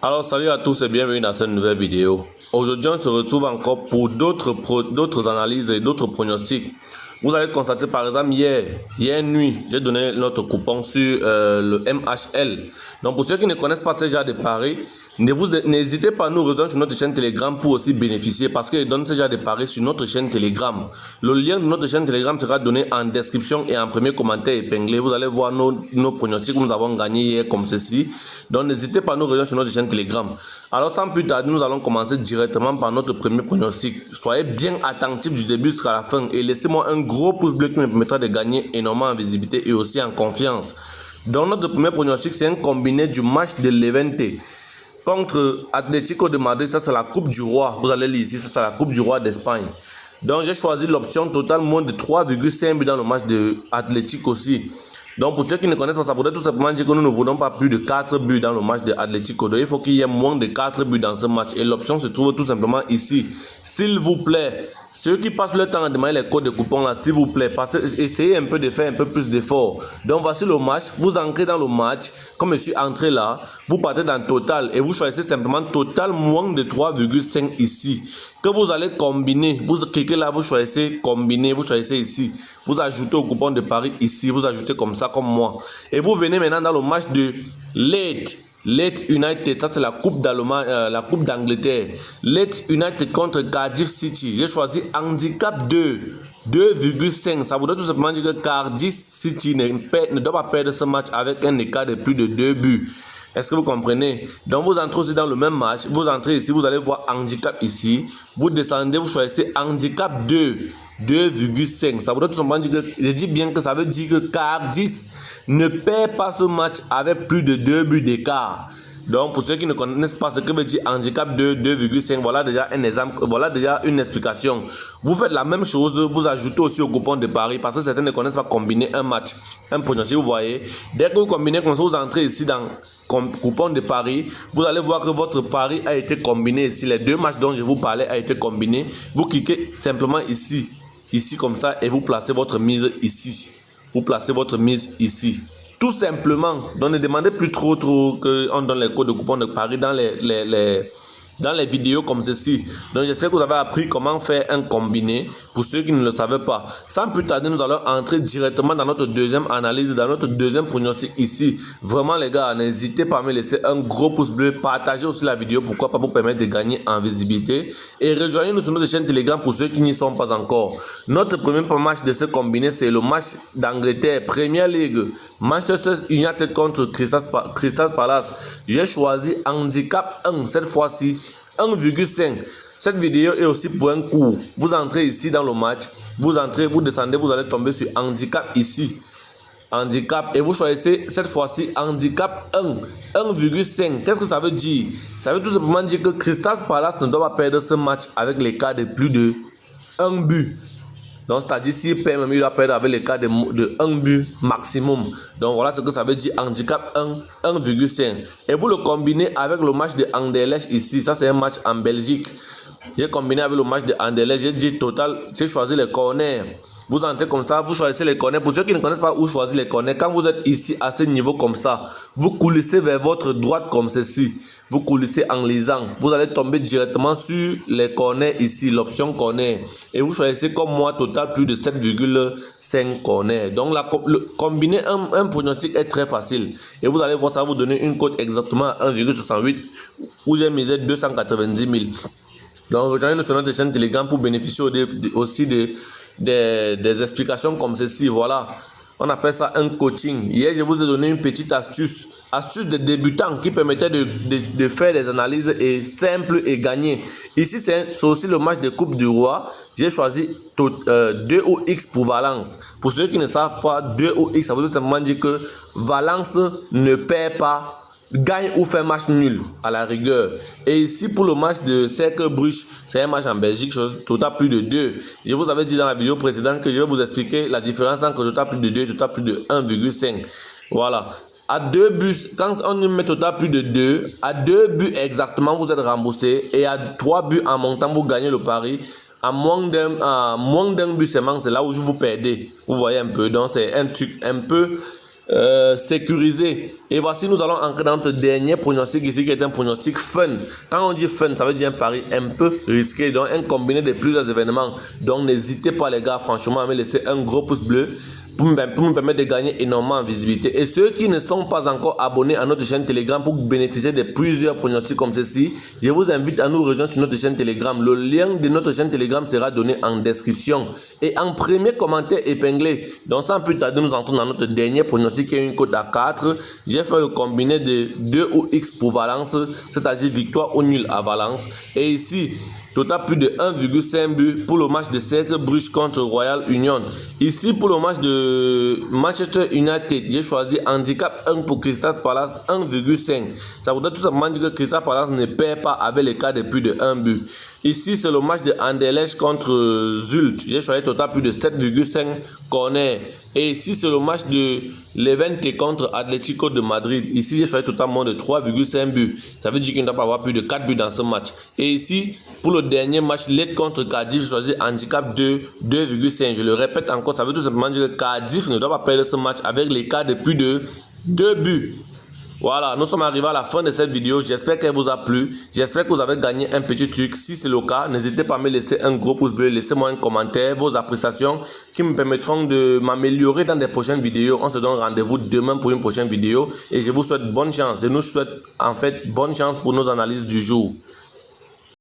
Alors salut à tous et bienvenue dans cette nouvelle vidéo. Aujourd'hui on se retrouve encore pour d'autres analyses et d'autres pronostics. Vous allez constater par exemple hier nuit, j'ai donné notre coupon sur le MHL. Donc pour ceux qui ne connaissent pas ce genre de paris, n'hésitez pas à nous rejoindre sur notre chaîne Telegram pour aussi bénéficier parce qu'ils donnent ce genre de paris sur notre chaîne Telegram. Le lien de notre chaîne Telegram sera donné en description et en premier commentaire épinglé. Vous allez voir nos pronostics que nous avons gagnés hier comme ceci. Donc n'hésitez pas à nous rejoindre sur notre chaîne Telegram. Alors sans plus tarder, nous allons commencer directement par notre premier pronostic. Soyez bien attentifs du début jusqu'à la fin et laissez-moi un gros pouce bleu qui me permettra de gagner énormément en visibilité et aussi en confiance. Donc notre premier pronostic, c'est un combiné du match de Levante contre Atlético de Madrid. Ça c'est la Coupe du Roi. Vous allez lire ici, ça c'est la Coupe du Roi d'Espagne. Donc j'ai choisi l'option totale moins de 3,5 buts dans le match de Atlético aussi. Donc pour ceux qui ne connaissent pas, ça pourrait tout simplement dire que nous ne voulons pas plus de 4 buts dans le match de Atlético. Donc il faut qu'il y ait moins de 4 buts dans ce match. Et l'option se trouve tout simplement ici. S'il vous plaît, ceux qui passent le temps à demander les codes de coupons là, s'il vous plaît, essayez un peu de faire un peu plus d'efforts. Donc voici le match, vous entrez dans le match, comme je suis entré là, vous partez dans total et vous choisissez simplement total moins de 3,5 ici. Que vous allez combiner, vous cliquez là, vous choisissez combiner, vous choisissez ici. Vous ajoutez au coupon de Paris ici, vous ajoutez comme ça, comme moi. Et vous venez maintenant dans le match de Leeds United, ça c'est la coupe d'Allemagne, la coupe d'Angleterre. Leeds United contre Cardiff City. J'ai choisi handicap 2,5. Ça voudrait tout simplement dire que Cardiff City ne doit pas perdre ce match avec un écart de plus de 2 buts. Est-ce que vous comprenez? Donc vous entrez aussi dans le même match. Vous entrez ici, vous allez voir handicap ici. Vous descendez, vous choisissez handicap 2,5. Ça voudrait tout simplement dire que, je dis bien que ça veut dire que Cardiff ne perd pas ce match avec plus de 2 buts d'écart. Donc pour ceux qui ne connaissent pas ce que veut dire handicap 2,5, voilà déjà un exemple, voilà déjà une explication. Vous faites la même chose, vous ajoutez aussi au coupon de Paris parce que certains ne connaissent pas combiner un match, un pronostic, vous voyez. Dès que vous combinez comme ça, vous entrez ici dans coupon de Paris, vous allez voir que votre pari a été combiné ici. Les deux matchs dont je vous parlais a été combiné. Vous cliquez simplement ici comme ça et vous placez votre mise ici. Vous placez votre mise ici. Tout simplement. Donc ne demandez plus trop qu'on donne les codes de coupon de Paris dans les vidéos comme ceci. Donc j'espère que vous avez appris comment faire un combiné pour ceux qui ne le savaient pas. Sans plus tarder, nous allons entrer directement dans notre deuxième analyse, dans notre deuxième pronostic ici. Vraiment les gars, n'hésitez pas à me laisser un gros pouce bleu, partagez aussi la vidéo, pourquoi pas, pour permettre de gagner en visibilité. Et rejoignez-nous sur notre chaîne Telegram pour ceux qui n'y sont pas encore. Notre premier match de ce combiné, c'est le match d'Angleterre, Premier League. Manchester United contre Crystal Palace. J'ai choisi handicap 1 cette fois-ci, 1,5. Cette vidéo est aussi pour un cours. Vous entrez ici dans le match, vous entrez, vous descendez, vous allez tomber sur handicap ici. Handicap et vous choisissez cette fois-ci handicap 1,5. Qu'est-ce que ça veut dire? Ça veut tout simplement dire que Crystal Palace ne doit pas perdre ce match avec l'écart de plus de 1 but. Donc c'est-à-dire s'il perd même, il doit perdre avec l'écart de 1 but maximum. Donc voilà ce que ça veut dire handicap 1,5. Et vous le combinez avec le match de Anderlecht ici. Ça c'est un match en Belgique. J'ai combiné avec le match de Anderlecht. J'ai dit total, j'ai choisi les corners. Vous entrez comme ça, vous choisissez les corners. Pour ceux qui ne connaissent pas où choisir les corners, quand vous êtes ici à ce niveau comme ça, vous coulissez vers votre droite comme ceci. Vous coulissez en lisant. Vous allez tomber directement sur les corners ici, l'option corner. Et vous choisissez comme moi, total plus de 7,5 corners. Donc combiner un pronostic est très facile. Et vous allez voir, ça va vous donner une cote exactement à 1,68 où j'ai misé 290 000. Donc rejoignez-nous sur notre chaîne Telegram pour bénéficier aussi des explications comme ceci. Voilà, on appelle ça un coaching. Hier je vous ai donné une petite astuce de débutant qui permettait de faire des analyses et simples et gagner. Ici c'est aussi le match de Coupe du Roi. J'ai choisi 2OX pour Valence. Pour ceux qui ne savent pas, 2OX ça veut tout simplement dire que Valence ne perd pas, gagne ou fait match nul à la rigueur. Et ici pour le match de Cercle Bruges, c'est un match en Belgique, total plus de 2. Je vous avais dit dans la vidéo précédente que je vais vous expliquer la différence entre total plus de 2 et total plus de 1,5. Voilà. À 2 buts, quand on met total plus de 2, à 2 buts exactement vous êtes remboursé. Et à 3 buts en montant vous gagnez le pari. À moins d'un but seulement, c'est là où vous perdez. Vous voyez un peu. Donc c'est un truc un peu sécurisé. Et voici, nous allons entrer dans notre dernier pronostic ici, qui est un pronostic fun. Quand on dit fun, ça veut dire un pari un peu risqué, donc un combiné de plusieurs événements. Donc n'hésitez pas les gars, franchement, à me laisser un gros pouce bleu pour me permettre de gagner énormément en visibilité. Et ceux qui ne sont pas encore abonnés à notre chaîne Telegram pour bénéficier de plusieurs pronostics comme ceci, je vous invite à nous rejoindre sur notre chaîne Telegram. Le lien de notre chaîne Telegram sera donné en description et en premier commentaire épinglé. Donc sans plus tarder, nous entrons dans notre dernier pronostic qui est une cote à 4. J'ai fait le combiné de 2 ou X pour Valence, c'est-à-dire victoire ou nul à Valence. Et ici, total plus de 1,5 but pour le match de Cercle Bruges contre Royal Union. Ici, pour le match de Manchester United, j'ai choisi handicap 1 pour Crystal Palace 1,5. Ça voudrait tout simplement dire que Crystal Palace ne perd pas avec les cas de plus de 1 but. Ici, c'est le match de Anderlecht contre Zult. J'ai choisi total plus de 7,5 corner. Et ici, c'est le match de Levante contre Atlético de Madrid. Ici, j'ai choisi totalement de 3,5 buts. Ça veut dire qu'il ne doit pas avoir plus de 4 buts dans ce match. Et ici, pour le dernier match, Lille contre Cardiff, j'ai choisi handicap 2, 2,5. Je le répète encore, ça veut tout simplement dire que Cardiff ne doit pas perdre ce match avec les cas de plus de 2 buts. Voilà, nous sommes arrivés à la fin de cette vidéo. J'espère qu'elle vous a plu. J'espère que vous avez gagné un petit truc. Si c'est le cas, n'hésitez pas à me laisser un gros pouce bleu. Laissez-moi un commentaire, vos appréciations qui me permettront de m'améliorer dans des prochaines vidéos. On se donne rendez-vous demain pour une prochaine vidéo. Et je vous souhaite bonne chance. Je nous souhaite en fait bonne chance pour nos analyses du jour.